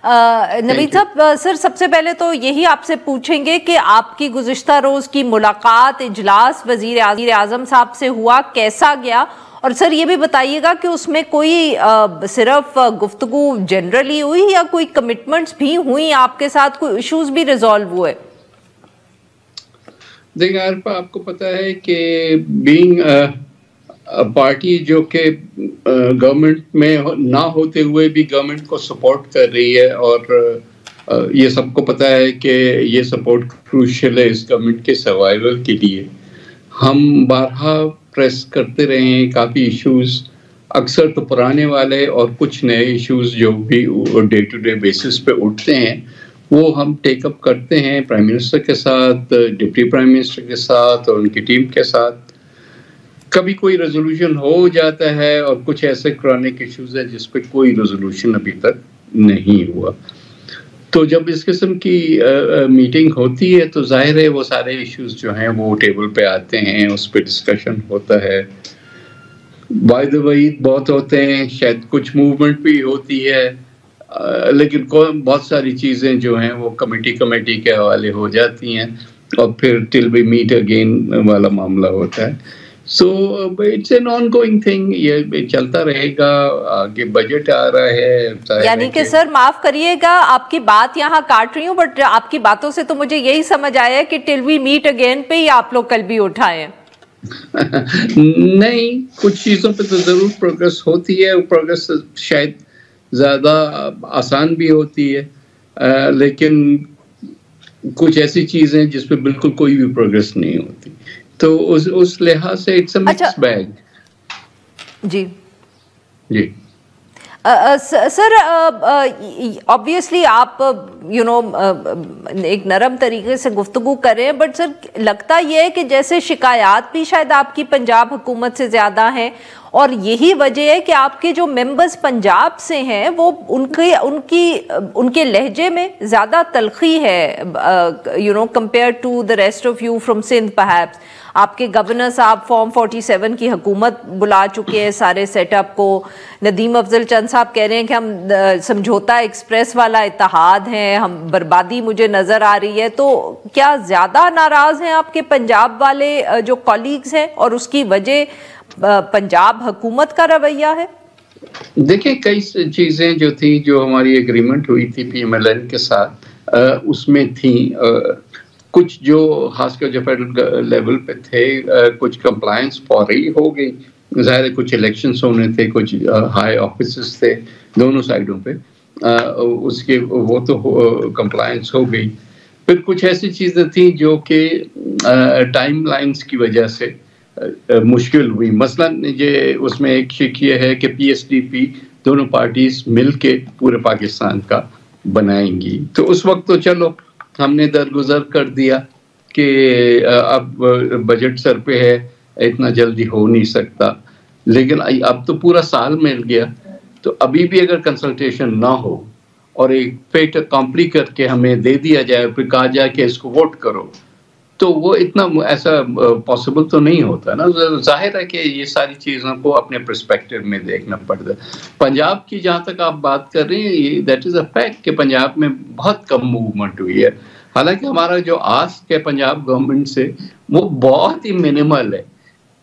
नवीद साहब, सर सबसे पहले तो यही आपसे पूछेंगे कि आपकी गुज़िश्ता रोज की मुलाकात इजलास वजीर आज़म साहब से हुआ, कैसा गया? और सर ये भी बताइएगा कि उसमें कोई सिर्फ गुफ्तगू जनरली हुई या कोई कमिटमेंट्स भी हुई आपके साथ, कोई इश्यूज भी रिजॉल्व हुए? देखिए आरफा, आपको पता है कि बीइंग पार्टी जो कि गवर्नमेंट में ना होते हुए भी गवर्नमेंट को सपोर्ट कर रही है, और ये सबको पता है कि ये सपोर्ट क्रूशियल है इस गवर्नमेंट के सर्वाइवल के लिए। हम बारहा प्रेस करते रहे हैं, काफ़ी इश्यूज अक्सर तो पुराने वाले और कुछ नए इश्यूज जो भी डे टू डे बेसिस पे उठते हैं वो हम टेकअप करते हैं प्राइम मिनिस्टर के साथ, डिप्टी प्राइम मिनिस्टर के साथ और उनकी टीम के साथ। कभी कोई रेजोल्यूशन हो जाता है और कुछ ऐसे क्रॉनिक इश्यूज हैं जिस पे कोई रेजोल्यूशन अभी तक नहीं हुआ। तो जब इस किस्म की मीटिंग होती है तो जाहिर है वो सारे इश्यूज जो हैं वो टेबल पे आते हैं, उस पर डिस्कशन होता है। बाय द वे बहुत होते हैं, शायद कुछ मूवमेंट भी होती है, लेकिन बहुत सारी चीज़ें जो हैं वो कमेटी के हवाले हो जाती हैं और फिर टिल वी मीट अगेन वाला मामला होता है। So it's an ongoing thing, ये चलता रहेगा। आगे बजट आ रहा है, यानी कि सर माफ करिएगा आपकी बात यहाँ काट रही हूँ, बट आपकी बातों से तो मुझे यही समझ आया कि टिल वी मीट अगेन पे ही आप लोग कल भी उठाए। नहीं, कुछ चीज़ों पे तो ज़रूर प्रोग्रेस होती है, प्रोग्रेस शायद ज़्यादा आसान भी होती है, लेकिन कुछ ऐसी चीज़ें जिस पे बिल्कुल कोई भी प्रोग्रेस नहीं होती। तो उस लिहाज से इट्स अ मिक्स्ड बैग। जी जी सर, ऑब्वियसली आप एक नरम तरीके से गुफ्तगू कर रहे हैं, बट सर लगता यह है कि जैसे शिकायत भी शायद आपकी पंजाब हुकूमत से ज़्यादा हैं, और यही वजह है कि आपके जो मेंबर्स पंजाब से हैं वो उनके लहजे में ज़्यादा तलखी है compare to the rest of you from Sindh perhaps. आपके गवर्नर साहब फॉर्म 47 की हुकूमत बुला चुके हैं सारे सेटअप को। नदीम अफजल चंद साहब कह रहे हैं कि हम समझौता एक्सप्रेस वाला इत्तेहाद हैं, हम बर्बादी मुझे नज़र आ रही है। तो क्या ज़्यादा नाराज़ हैं आपके पंजाब वाले जो कॉलीग्स हैं, और उसकी वजह पंजाब हुकूमत का रवैया है? देखिए, कई चीज़ें जो थी, जो हमारी एग्रीमेंट हुई थी PMLN के साथ, उसमें थी कुछ जो खासकर जो फेडरल लेवल पे थे, कुछ कंप्लायंस फौरी हो गई। ज़ाहिर है कुछ इलेक्शंस होने थे, कुछ हाई ऑफिसर्स थे दोनों साइडों पे, उसके वो तो कंप्लायंस हो गई। फिर कुछ ऐसी चीज़ें थी जो कि टाइम लाइन्स की वजह से मुश्किल हुई। मसलन ये उसमें एक शिक ये है कि PSDP दोनों पार्टीज मिलके पूरे पाकिस्तान का बनाएंगी। तो उस वक्त तो चलो हमने दरगुजर कर दिया कि अब बजट सर पे है, इतना जल्दी हो नहीं सकता। लेकिन अब तो पूरा साल मिल गया, तो अभी भी अगर कंसल्टेशन ना हो और एक फेट अकॉम्प्ली करके हमें दे दिया जाए, फिर कहा जाए कि इसको वोट करो, तो वो इतना ऐसा पॉसिबल तो नहीं होता ना। जाहिर है कि ये सारी चीज़ों को अपने पर्सपेक्टिव में देखना पड़ता है। पंजाब की जहाँ तक आप बात कर रहे हैं, दैट इज़ अ फैक्ट कि पंजाब में बहुत कम मूवमेंट हुई है। हालांकि हमारा जो आस्क है पंजाब गवर्नमेंट से वो बहुत ही मिनिमल है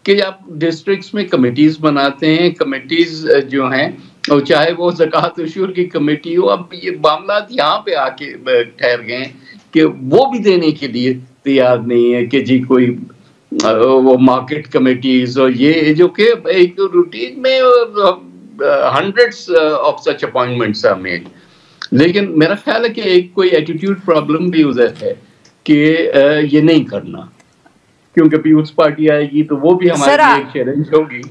कि आप डिस्ट्रिक्ट्स में कमेटीज़ बनाते हैं, कमेटीज़ जो हैं, और चाहे वो ज़कात उशूर की कमेटी हो, अब ये मामला यहाँ पे आके ठहर गए कि वो भी देने के लिए तैयार नहीं है कि जी कोई वो मार्केट कमेटीज और ये जो कि एक रूटीन में hundreds of such appointments are made. लेकिन मेरा ख्याल है कि एक कोई एटीट्यूड प्रॉब्लम भी उधर है कि ये नहीं करना, क्योंकि पीपुल्स पार्टी आएगी तो वो भी हमारे लिए एक चैलेंज होगी।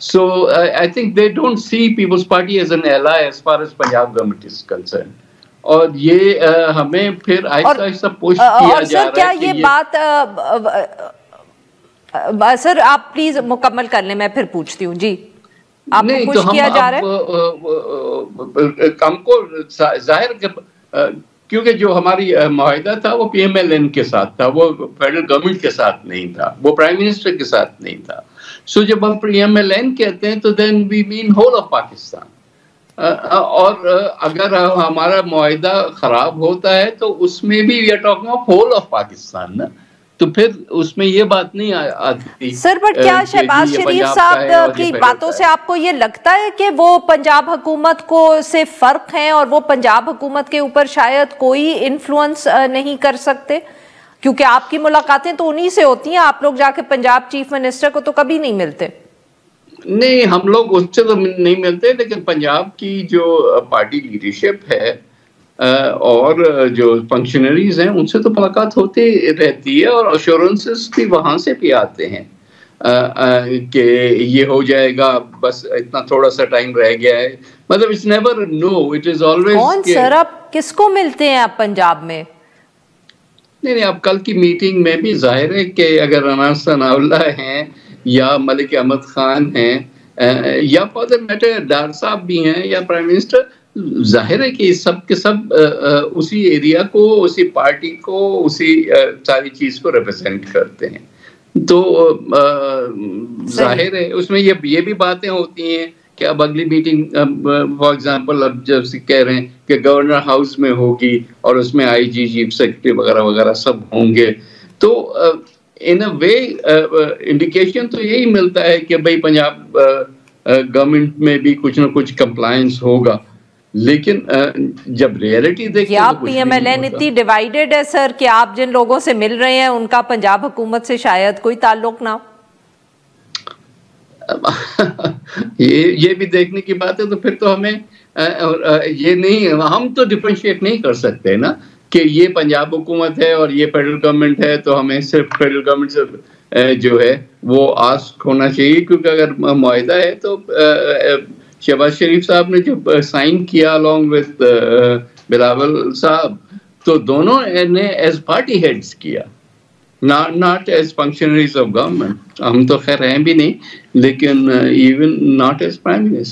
So I think they don't see Peoples Party as an ally as far as Punjab government is concern, और ये हमें फिर आहिस्ता आहिस्ता पुश किया जा रहा है। ये बात सर आप प्लीज मुकम्मल कर लें, मैं फिर पूछती हूँ। जी, आपको पुश तो किया जा रहा है? हमको जाहिर क्योंकि जो हमारी मुआहिदा था वो PMLN के साथ था, वो फेडरल गवर्नमेंट के साथ नहीं था, वो प्राइम मिनिस्टर के साथ नहीं था। सो जब हम PMLN कहते हैं तो then we mean whole of Pakistan. और अगर हमारा मुआहिदा खराब होता है तो उसमें भी we are talking of whole of Pakistan ना, तो फिर उसमें ये बात नहीं आती। सर बट क्या शहबाज शरीफ साहब की बातों से आपको ये लगता है कि वो पंजाब हुकूमत को से फर्क हैं और वो पंजाब हुकूमत के ऊपर शायद कोई इन्फ्लुएंस नहीं कर सकते? क्योंकि आपकी मुलाकातें तो उन्हीं से होती हैं, आप लोग जाके पंजाब चीफ मिनिस्टर को तो कभी नहीं मिलते। नहीं, हम लोग उससे तो नहीं मिलते, लेकिन पंजाब की जो पार्टी लीडरशिप है और जो फंक्शनरीज हैं उनसे तो मुलाकात होती रहती है, और अश्योरेंसेस भी वहां से भी आते हैं कि ये हो जाएगा, बस इतना थोड़ा सा टाइम रह गया है। मतलब it's never know, it is always. कौन सर, आप किसको मिलते हैं आप पंजाब में? नहीं, अब कल की मीटिंग में भी जाहिर है कि अगर राना सनाउल्लाह हैं या मलिक अहमद खान हैं या फॉर दैट मैटर डार साहब भी हैं या प्राइम मिनिस्टर, जाहिर है कि सब के सब उसी एरिया को, उसी पार्टी को, उसी सारी चीज को रिप्रेजेंट करते हैं। तो जाहिर है उसमें ये भी बातें होती हैं कि अब अगली मीटिंग फॉर एग्जांपल अब जब से कह रहे हैं कि गवर्नर हाउस में होगी और उसमें आईजी, चीफ सेक्रेटरी वगैरह वगैरह सब होंगे, तो इन अ वे इंडिकेशन तो यही मिलता है कि भाई पंजाब गवर्नमेंट में भी कुछ ना कुछ कंप्लायंस होगा। लेकिन जब रियलिटी देखते हैं तो पीएमएलएन इतनी डिवाइडेड है सर कि आप जिन लोगों से मिल रहे हैं उनका पंजाब हुकूमत से शायद कोई ताल्लुक ना। ये भी देखने की बात है। तो फिर तो हमें ये नहीं, हम तो डिफरेंशिएट नहीं कर सकते ना कि ये पंजाब हुकूमत है और ये फेडरल गवर्नमेंट है, तो हमें सिर्फ फेडरल गवर्नमेंट से जो है वो आस्क होना चाहिए। क्योंकि अगर मुआहिदा है तो शहबाज शरीफ साहब ने जो साइन किया अलॉन्ग विद बिलावल साहब, तो दोनों ने एज पार्टी हेड्स किया, not as functionaries of government. हम तो खैर हैं भी नहीं, लेकिन even not as prime minister.